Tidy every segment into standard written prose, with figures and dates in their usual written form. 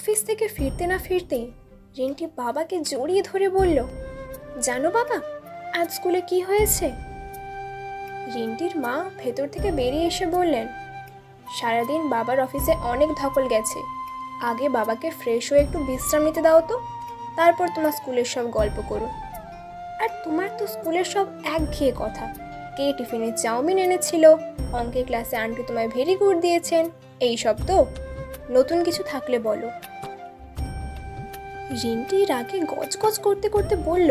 Office থেকে ফিরতে না ফিরতেই রিন্টি বাবাকে জড়িয়ে ধরে বলল, জানো বাবা, আজ স্কুলে কি হয়েছে? রিন্টির মা ভেতর থেকে বেরিয়ে এসে বললেন, সারাদিন বাবার অফিসে অনেক ধকল গেছে, আগে বাবাকে ফ্রেশ হয়ে একটু বিশ্রাম নিতে দাও তো, তারপর তোমার স্কুলের সব গল্প করো। আর তোমার তো স্কুলের সব একঘেয়ে কথা, কে টিফিনে চাউমিন এনেছিল, অঙ্কের ক্লাসে আন্টি তোমায় ভেরি গুড দিয়েছেন, এই সব তো, নতুন কিছু থাকলে বলো। রিন্টি রাগে গজগজ করতে করতে বলল,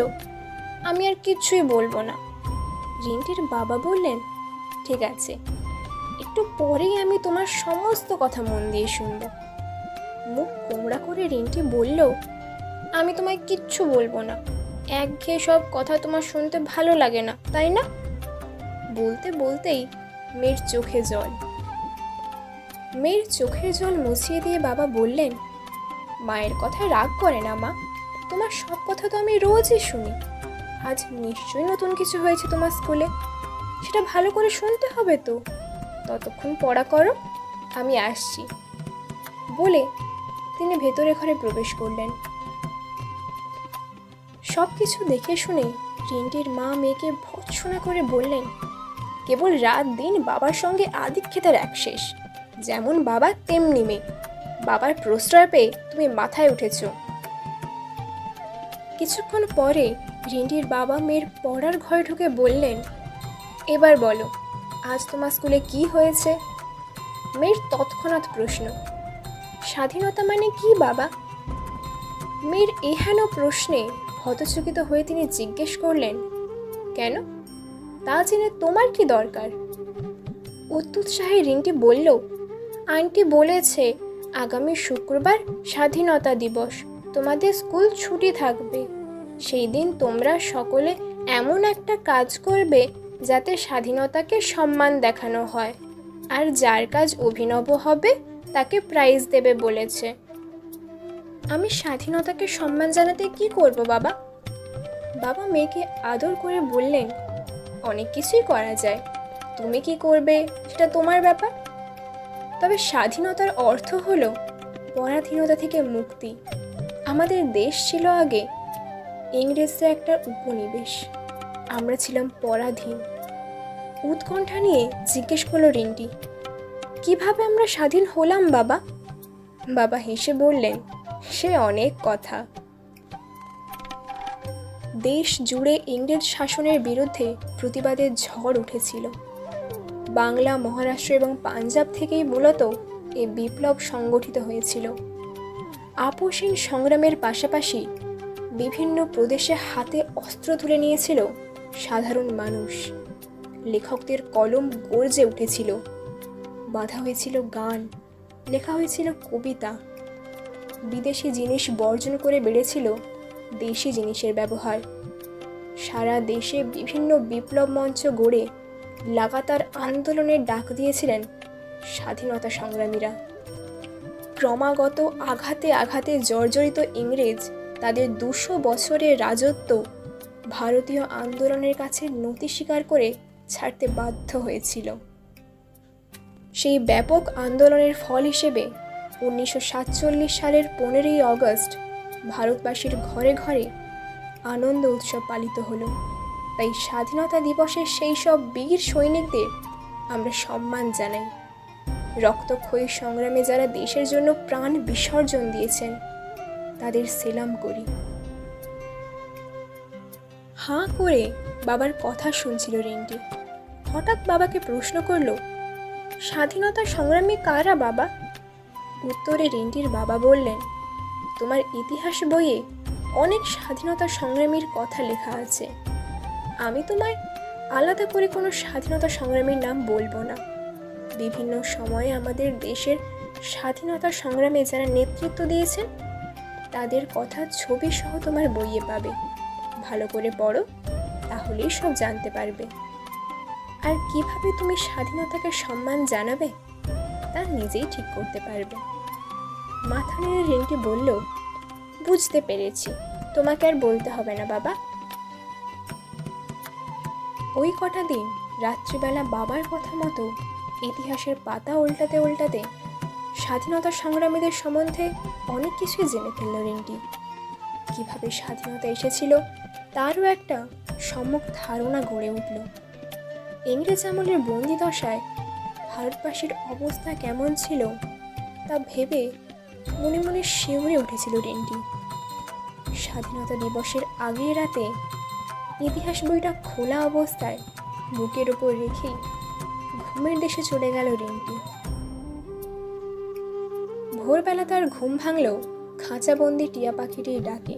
আমি আর কিচ্ছুই বলবো না। রিন্টির বাবা বললেন, ঠিক আছে, একটু পরেই আমি তোমার সমস্ত কথা মন দিয়ে শুনব। মুখ কোমড়া করে রিন্টি বলল, আমি তোমায় কিচ্ছু বলবো না, একঘেয়ে সব কথা তোমার শুনতে ভালো লাগে না, তাই না? বলতে বলতেই মেয়ের চোখে জল। মেয়ের চোখের জল মুছিয়ে দিয়ে বাবা বললেন, মায়ের কথায় রাগ করে না মা, তোমার সব কথা তো আমি রোজই শুনি, আজ নিশ্চয়ই নতুন কিছু হয়েছে তোমার স্কুলে, সেটা ভালো করে শুনতে হবে তো, ততক্ষণ পড়া করো, আমি আসছি। বলে তিনি ভেতরে ঘরে প্রবেশ করলেন। সব কিছু দেখে শুনে রিন্টির মা মেয়েকে ভৎসনা করে বললেন, কেবল রাত দিন বাবার সঙ্গে আদিক্ষেতার এক শেষ, যেমন বাবা তেমনি মেয়ে, বাবার প্রশ্রয় পেয়ে তুমি মাথায় উঠেছ। কিছুক্ষণ পরে রিন্টির বাবা মেয়ের পড়ার ঘরে ঢুকে বললেন, এবার বলো, আজ তোমার স্কুলে কি হয়েছে? মেয়ের তৎক্ষণাৎ প্রশ্ন, স্বাধীনতা মানে কি বাবা? মেয়ের এহেন প্রশ্নে হতচকিত হয়ে তিনি জিজ্ঞেস করলেন, কেন, তা জেনে তোমার কি দরকার? অত্যুৎসাহে রিন্টি বলল, আন্টি বলেছে আগামী শুক্রবার স্বাধীনতা দিবস, তোমাদের স্কুল ছুটি থাকবে, সেই দিন তোমরা সকলে এমন একটা কাজ করবে যাতে স্বাধীনতাকে সম্মান দেখানো হয়, আর যার কাজ অভিনব হবে তাকে প্রাইজ দেবে বলেছে। আমি স্বাধীনতাকে সম্মান জানাতে কি করব বাবা? বাবা মেয়েকে আদর করে বললেন, অনেক কিছুই করা যায়, তুমি কি করবে সেটা তোমার ব্যাপার, তবে স্বাধীনতার অর্থ হলো পরাধীনতা থেকে মুক্তি। আমাদের দেশ ছিল আগে ইংরেজদের একটা উপনিবেশ, আমরা ছিলাম পরাধীন। উৎকণ্ঠা নিয়ে জিজ্ঞেস করলো রিন্টি, কিভাবে আমরা স্বাধীন হলাম বাবা? বাবা হেসে বললেন, সে অনেক কথা। দেশ জুড়ে ইংরেজ শাসনের বিরুদ্ধে প্রতিবাদের ঝড় উঠেছিল। বাংলা, মহারাষ্ট্র এবং পাঞ্জাব থেকেই মূলত এই বিপ্লব সংগঠিত হয়েছিল। আপোষহীন সংগ্রামের পাশাপাশি বিভিন্ন প্রদেশে হাতে অস্ত্র তুলে নিয়েছিল সাধারণ মানুষ। লেখকদের কলম গর্জে উঠেছিল, বাঁধা হয়েছিল গান, লেখা হয়েছিল কবিতা। বিদেশি জিনিস বর্জন করে বেড়েছিল দেশি জিনিসের ব্যবহার। সারা দেশে বিভিন্ন বিপ্লব মঞ্চ গড়ে লাগাতার আন্দোলনের ডাক দিয়েছিলেন স্বাধীনতা সংগ্রামীরা। ক্রমাগত আঘাতে আঘাতে জর্জরিত ইংরেজ তাদের 200 বছরের রাজত্ব ভারতীয় আন্দোলনের কাছে নতি স্বীকার করে ছাড়তে বাধ্য হয়েছিল। সেই ব্যাপক আন্দোলনের ফল হিসেবে 1947 সালের 15ই অগস্ট ভারতবাসীর ঘরে ঘরে আনন্দ উৎসব পালিত হলো। তাই স্বাধীনতা দিবসের সেই সব বীর সৈনিকদের আমরা সম্মান জানাই। রক্তক্ষয়ী সংগ্রামে যারা দেশের জন্য প্রাণ বিসর্জন দিয়েছেন তাদের সেলাম করি। হাঁ করে বাবার কথা শুনছিল রিন্টি। হঠাৎ বাবাকে প্রশ্ন করলো, স্বাধীনতা সংগ্রামী কারা বাবা? উত্তরে রিন্টির বাবা বললেন, তোমার ইতিহাস বইয়ে অনেক স্বাধীনতা সংগ্রামীর কথা লেখা আছে, আমি তোমায় আলাদা করে কোনো স্বাধীনতা সংগ্রামীর নাম বলবো না। বিভিন্ন সময়ে আমাদের দেশের স্বাধীনতা সংগ্রামে যারা নেতৃত্ব দিয়েছেন তাদের কথা ছবি সহ তোমার বইয়ে পাবে, ভালো করে পড়ো, তাহলেই সব জানতে পারবে। আর কিভাবে তুমি স্বাধীনতাকে সম্মান জানাবে তা নিজেই ঠিক করতে পারবে। মাথা নেড়ে রিন্টি বলল, বুঝতে পেরেছি, তোমাকে আর বলতে হবে না বাবা। ওই কটা দিন রাত্রিবেলা বাবার কথা মতো ইতিহাসের পাতা উল্টাতে উল্টাতে স্বাধীনতা সংগ্রামীদের সম্বন্ধে অনেক কিছুই জেনে ফেলল রিন্টি। কিভাবে স্বাধীনতা এসেছিল তারও একটা সম্যক ধারণা গড়ে উঠল। ইংরেজ আমলের বন্দি দশায় ভারতবাসীর অবস্থা কেমন ছিল তা ভেবে মনে মনে শিউরে উঠেছিল রিন্টি। স্বাধীনতা দিবসের আগের রাতে ইতিহাস বইটা খোলা অবস্থায় বুকের ওপর রেখেই ঘুমের দেশে চলে গেল রিন্টি। ভোরবেলা তার ঘুম ভাঙল খাঁচাবন্দি টিয়া পাখিটির ডাকে।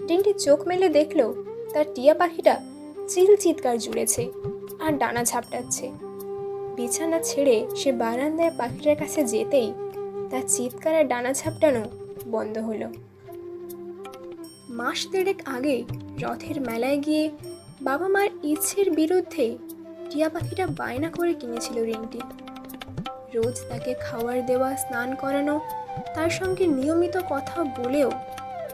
রিন্টি চোখ মেলে দেখল তার টিয়া পাখিটা চিৎকার জুড়েছে আর ডানা ঝাপটাচ্ছে। বিছানা ছেড়ে সে বারান্দায় পাখিটার কাছে যেতেই তার চিৎকার আর ডানা ঝাপটানো বন্ধ হলো। মাস দেড়েক আগে রথের মেলায় গিয়ে বাবা মার ইচ্ছের বিরুদ্ধে টিয়া পাখিটা বায়না করে কিনেছিল রিন্টি। রোজ তাকে খাবার দেওয়া, স্নান করানো, তার সঙ্গে নিয়মিত কথা বলেও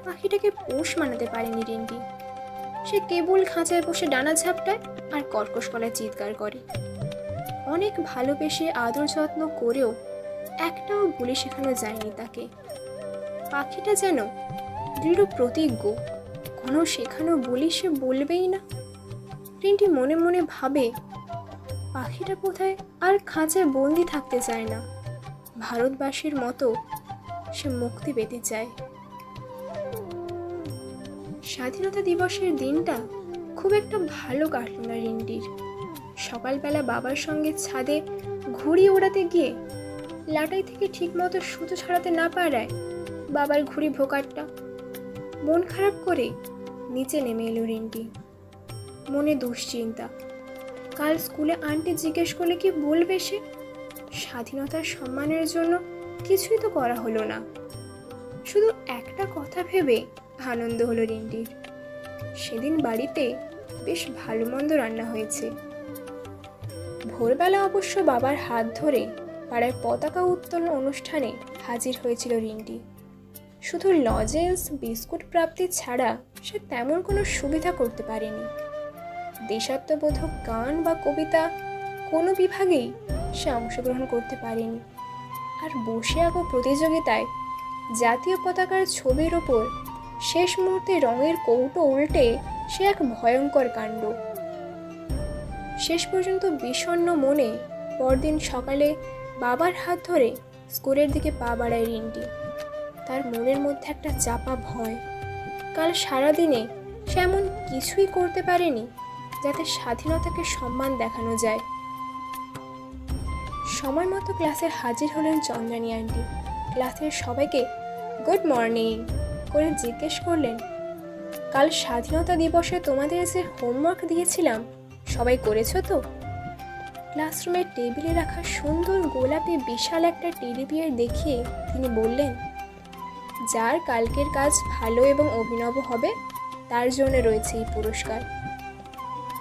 পাখিটাকে পোষ মানাতে পারেনি রিন্টি। সে কেবল খাঁচায় বসে ডানা ঝাপটায় আর কর্কশ গলায় চিৎকার করে। অনেক ভালোবেসে আদর যত্ন করেও একটাও বলে শেখানো যায়নি তাকে। পাখিটা যেন দৃঢ় প্রতিজ্ঞ, কোনো শেখানো বলি সে বলবেই না। রিন্টি মনে মনে ভাবে, পাখিটা কোথায় আর খাঁচায় বন্দি থাকতে চায় না, ভারতবাসীর মতো সে মুক্তি পেতে চায়। স্বাধীনতা দিবসের দিনটা খুব একটা ভালো কাটল না রিন্টির। সকালবেলা বাবার সঙ্গে ছাদে ঘুড়ি ওড়াতে গিয়ে লাটাই থেকে ঠিকমতো সুতো ছাড়াতে না পারায় বাবার ঘুড়ি ভোকাটটা। মন খারাপ করে নিচে নেমে এলো রিন্টি। মনে দুশ্চিন্তা, কাল স্কুলে আন্টি জিজ্ঞেস করলে কি বলবে সে? স্বাধীনতার সম্মানের জন্য কিছুই তো করা হলো না। শুধু একটা কথা ভেবে আনন্দ হলো রিন্টির, সেদিন বাড়িতে বেশ ভালো মন্দ রান্না হয়েছে। ভোরবেলা অবশ্য বাবার হাত ধরে পাড়ায় পতাকা উত্তোলন অনুষ্ঠানে হাজির হয়েছিল রিন্টি। শুধু লজেন্স, বিস্কুট প্রাপ্তি ছাড়া সে তেমন কোনো সুবিধা করতে পারেনি। দেশাত্মবোধক গান বা কবিতা কোনো বিভাগেই সে অংশগ্রহণ করতে পারেনি। আর বসে আঁকো প্রতিযোগিতায় জাতীয় পতাকার ছবির ওপর শেষ মুহূর্তে রঙের কৌটো উল্টে সে এক ভয়ঙ্কর কাণ্ড। শেষ পর্যন্ত বিষণ্ণ মনে পরদিন সকালে বাবার হাত ধরে স্কুলের দিকে পা বাড়ায় রিন্টি। তার মনের মধ্যে একটা চাপা ভয়, কাল সারাদিনে সে এমন কিছুই করতে পারেনি যাতে স্বাধীনতাকে সম্মান দেখানো যায়। সময় মতো ক্লাসে হাজির হলেন চন্দ্রানী আন্টি। ক্লাসের সবাইকে গুড মর্নিং করে জিজ্ঞেস করলেন, কাল স্বাধীনতা দিবসে তোমাদের যে হোমওয়ার্ক দিয়েছিলাম সবাই করেছো তো? ক্লাসরুমের টেবিলে রাখা সুন্দর গোলাপি বিশাল একটা টেডি বিয়ার দেখিয়ে তিনি বললেন, যার কালকের কাজ ভালো এবং অভিনব হবে তার জন্য রয়েছে এই পুরস্কার।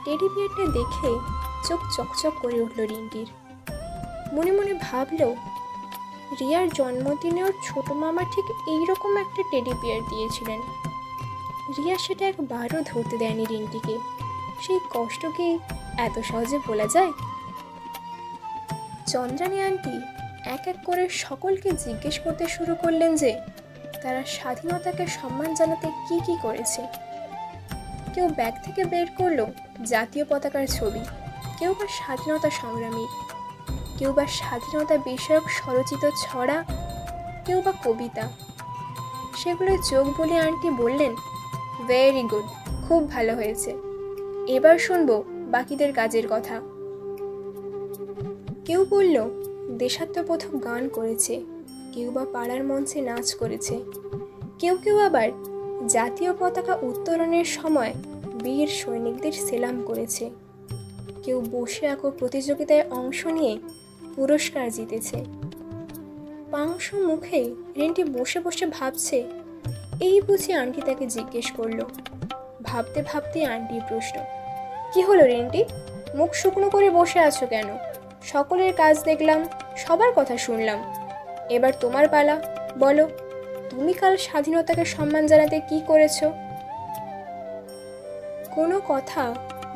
টেডি বিয়ারটা দেখে চোখ চকচক করে উঠল রিন্টির। মনে মনে ভাবল, রিয়ার জন্মদিনে ওর ছোট মামা ঠিক এইরকম একটা টেডি বিয়ার দিয়েছিলেন। রিয়া সেটা একবারও ধরতে দেয়নি রিন্টিকে। সেই কষ্ট কি এত সহজে ভোলা যায়? চন্দ্রানী আন্টি এক এক করে সকলকে জিজ্ঞেস করতে শুরু করলেন যে তারা স্বাধীনতাকে সম্মান জানাতে কি কি করেছে। কেউ ব্যাগ থেকে বের করলো জাতীয় পতাকার ছবি, কেউ বা স্বাধীনতা সংগ্রামী, কেউ বা স্বাধীনতা বিষয়ক স্বরচিত ছড়া, কেউ বা কবিতা। সেগুলো চোখ বলে আন্টি বললেন, ভেরি গুড, খুব ভালো হয়েছে, এবার শুনবো বাকিদের কাজের কথা। কেউ বলল দেশাত্মবোধক গান করেছে, কেউ বা পাড়ার মঞ্চে নাচ করেছে, কেউ কেউ আবার জাতীয় পতাকা উত্তোলনের সময় বীর সৈনিকদের সেলাম করেছে, কেউ বসে আঁকো প্রতিযোগিতায় অংশ নিয়ে পুরস্কার জিতেছে। পাংশু মুখে রিন্টি বসে বসে ভাবছে, এই বুঝি আন্টি তাকে জিজ্ঞেস করলো। ভাবতে ভাবতে আন্টির প্রশ্ন, কি হলো রিন্টি, মুখ শুকনো করে বসে আছো কেন? সকলের কাজ দেখলাম, সবার কথা শুনলাম, এবার তোমার পালা, বলো তুমি কাল স্বাধীনতাকে সম্মান জানাতে কি করেছো? কোনো কথা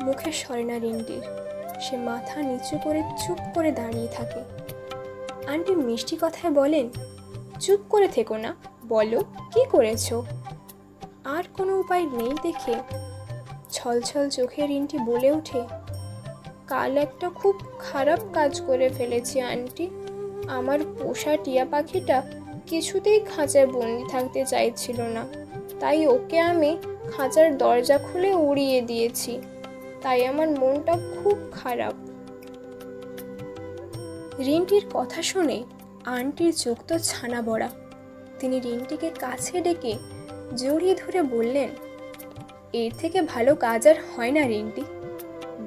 মুখে সরে না রিন্টির। সে মাথা নিচু করে চুপ করে দাঁড়িয়ে থাকে। আন্টি মিষ্টি কথায় বলেন, চুপ করে থেকো না, বলো কি করেছো। আর কোনো উপায় নেই দেখে ছলছল চোখে রিন্টি বলে ওঠে, কাল একটা খুব খারাপ কাজ করে ফেলেছি আন্টি। আমার পোষা টিয়া পাখিটা কিছুতেই খাঁচায় বন্দি থাকতে চাইছিল না, তাই ওকে আমি খাঁচার দরজা খুলে উড়িয়ে দিয়েছি। তাই আমার মনটা খুব খারাপ। রিন্টির কথা শুনে আন্টির চোখ তো ছানা বড়া। তিনি রিন্টিকে কাছে ডেকে জড়িয়ে ধরে বললেন, এর থেকে ভালো কাজ আর হয় না রিন্টি।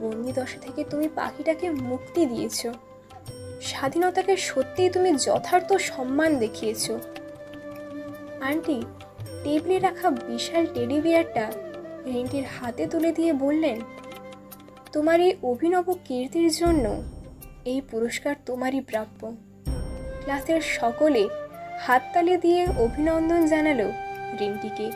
বন্দি দশা থেকে তুমি পাখিটাকে মুক্তি দিয়েছ। স্বাধীনতাকে সত্যিই তুমি যথার্থ সম্মান দেখিয়েছ। আন্টি টেবিলে রাখা বিশাল টেডি বিয়ারটা রিন্টির হাতে তুলে দিয়ে বললেন, তোমার এই অভিনব কীর্তির জন্য এই পুরস্কার তোমারই প্রাপ্য। ক্লাসের সকলে হাততালি দিয়ে অভিনন্দন জানালো রিন্টিকে।